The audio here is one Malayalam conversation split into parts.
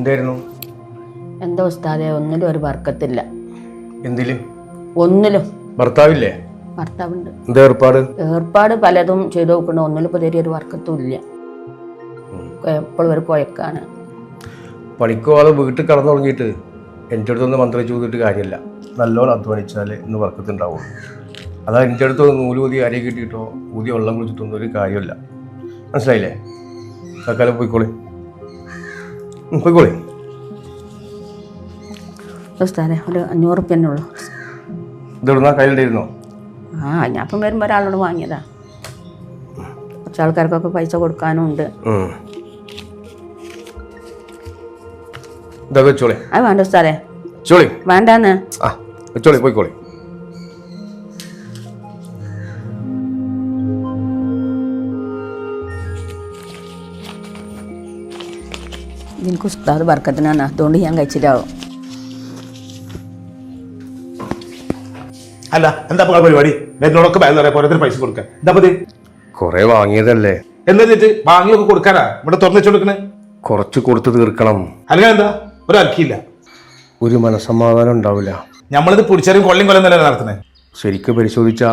എന്തായിരുന്നു? എന്താ ഉസ്താദെ, ഒന്നിലും ഒരു ബർക്കത്തില്ല. എന്തിലും? ഒന്നിലും. ഭർത്താവില്ലേ? ഭർത്താവുണ്ട്. എന്താ ഏർപ്പാട്? ഏർപ്പാട് പലതും ചെയ്തു നോക്കണ, ഒന്നിലും ഇപ്പോൾ ഒരു വർക്കത്തും ഇല്ല. എപ്പോഴും ഒരു കുഴക്കാണ്. പണിക്കോവാതെ വീട്ടിൽ കടന്നു തുടങ്ങിയിട്ട് എൻ്റെ അടുത്തൊന്ന് മന്ത്രിച്ച് കൂതിയിട്ട് കാര്യമില്ല. നല്ലോണം അധ്വാനിച്ചാൽ ഇന്ന് വർക്കത്തുണ്ടാവുള്ളൂ. അതാ എൻ്റെ അടുത്ത് നൂല് ഊതി അരി കിട്ടിയിട്ടോ ഊതി വെള്ളം കുടിച്ചിട്ടൊന്നും ഒരു കാര്യമില്ല. മനസ്സിലായില്ലേ? തൽക്കാലം പോയിക്കോളി. പോയിക്കോളി. ഉസ്താദെ, ഒരു 500 റുപ്യ തന്നെ ഉള്ളൂ. ഇതെവിടുന്നാ കയ്യിലുണ്ടായിരുന്നോ? ഞാൻ അപ്പം വരുമ്പോൾ ഒരാളോട് വാങ്ങിയതാ. കുറച്ച് ആൾക്കാർക്കൊക്കെ പൈസ കൊടുക്കാനും ഉണ്ട്. ഇതൊക്കെ വെച്ചോളി. അത് വേണ്ട ഉസ്താദെ. ചോളി വേണ്ടാന്ന്. വെച്ചോളി, പോയിക്കോളി. എനിക്ക് ഉസ്താദ് ബർക്കത്തിനാണ്, അതുകൊണ്ട് ഞാൻ കഴിച്ചിട്ടാവും. അല്ല, എന്താ പരിപാടി? എന്നോടൊക്കെ ഓരോരുത്തർ പൈസ കൊടുക്കാൻ എന്താ പതി? കൊറേ വാങ്ങിയതല്ലേ, എന്നിട്ട് വാങ്ങിയൊക്കെ കൊടുക്കാനാ ഇവിടെ തുറന്നു വെച്ചു കൊടുക്കണേ? കുറച്ച് കൊടുത്ത് തീർക്കണം. അല്ലെങ്കിൽ എന്താ ഒരു അർക്കിയില്ല, ഒരു മനസ്സമാധാനം ഉണ്ടാവില്ല. നമ്മളിത് പിടിച്ചറിയും കൊള്ളിയും കൊല്ലം തന്നെ നടത്തണേ. ശരിക്കും പരിശോധിച്ചാ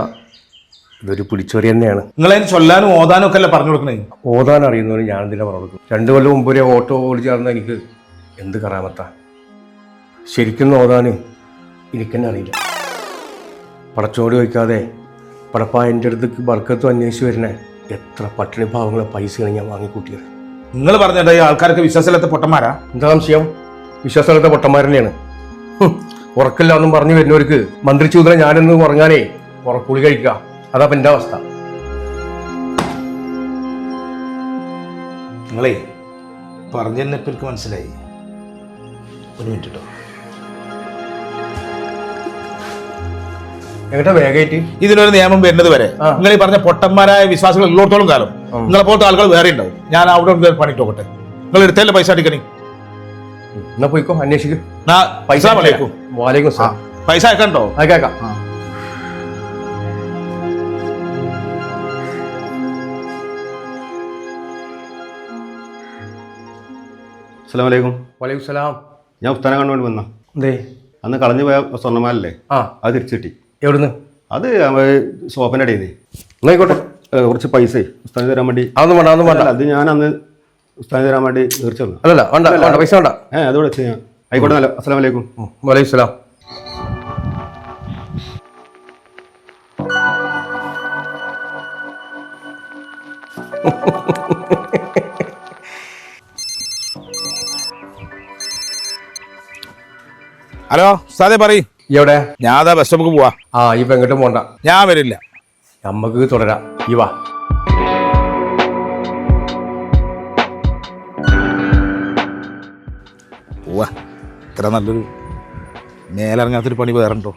ഇതൊരു പിടിച്ചോറി തന്നെയാണ്. നിങ്ങളതിന് ചൊല്ലാനും ഓതാനും ഒക്കെ അല്ലേ പറഞ്ഞു കൊടുക്കണേ? ഓതാൻ അറിയുന്നവന് ഞാൻ എന്തിനാ പറഞ്ഞു കൊടുക്കും? 2 കൊല്ലം മുമ്പ് ഒരു ഓട്ടോ ഓടിച്ചേർന്ന എനിക്ക് എന്ത് കറാമത്താ. ശരിക്കും ഓതാന് എനിക്കെന്നെ അറിയില്ല. പടച്ചോടി വയ്ക്കാതെ പടപ്പാ എൻ്റെ അടുത്തേക്ക് ബർക്കത്തും അന്വേഷിച്ച് വരണേ എത്ര പട്ടിണി ഭാവങ്ങളെ പൈസയാണ് ഞാൻ വാങ്ങിക്കൂട്ടിയത്. നിങ്ങൾ പറഞ്ഞിട്ട് ഈ ആൾക്കാർക്ക് വിശ്വാസമില്ലാത്ത പൊട്ടന്മാരാ? എന്താ സംശയം? വിശ്വാസമില്ലാത്ത പൊട്ടന്മാർ തന്നെയാണ്. ഉറക്കില്ല എന്നും പറഞ്ഞു വരുന്നവർക്ക് മന്ത്രിച്ചൂതല ഞാനെന്ന് പറഞ്ഞാലേ ഉറക്കുളി കഴിക്കുക. അതാ എൻ്റെ അവസ്ഥ. നിങ്ങളേ പറഞ്ഞെന്നെ ഇപ്പം എനിക്ക് മനസ്സിലായി. ഒരു മിനിറ്റ് കേട്ടോ. എങ്ങോട്ടാ വേഗമായിട്ട്? ഇതിനൊരു നിയമം വരുന്നത് വരെ നിങ്ങൾ ഈ പറഞ്ഞ പൊട്ടന്മാരായ വിശ്വാസികൾ ഉള്ളിടത്തോളം കാലം നിങ്ങളെ പോലത്തെ ആളുകൾ വേറെ ഉണ്ടാവും. ഞാൻ അവിടെ പണിട്ട് നോക്കട്ടെ. നിങ്ങൾ എടുത്തല്ലേ പൈസ അടിക്കണേ? എന്നാ പോയിക്കോ, അന്വേഷിക്കും. പൈസ പൈസ അയക്കണ്ടോ? അയക്കാം. അസ്സലാമലൈക്കും. വലൈക്കും സലാം. ഞാൻ ഉസ്താനെ കാണാൻ വേണ്ടി വന്ന. എന്തേ? അന്ന് കളഞ്ഞു പോയ സ്വർണ്ണമാലല്ലേ, അത് തിരിച്ചു കിട്ടി. എവിടുന്ന്? അത് സോപ്പൻ്റെ അടിയിൽ നിന്ന്. എന്നായിക്കോട്ടെ. കുറച്ച് പൈസ ഉസ്താന് തരാൻ വേണ്ടി. അതൊന്നും വേണ്ട. അത് ഞാൻ അന്ന് ഉസ്താന് തരാൻ വേണ്ടി തീർച്ച വന്നു. അല്ലല്ല, വേണ്ട പൈസ വേണ്ട. അതോടെ വെച്ച് ഞാൻ ആയിക്കോട്ടെ. നല്ല അസ്സലാമലൈക്കും. വലൈക്കും സലാം. ഹലോ സാദേ, പറയ്. എവിടെ? ഞാൻ അതാ ബസ് സ്റ്റോപ്പിക്ക് പോവാ. ഇപ്പൊ എങ്ങോട്ടും പോണ്ട. ഞാൻ വരില്ല. നമ്മക്ക് തുടരാം. വാ. പോവാ. ഇത്ര നല്ലൊരു മേലിറങ്ങാത്തൊരു പണി വേറുണ്ടോ?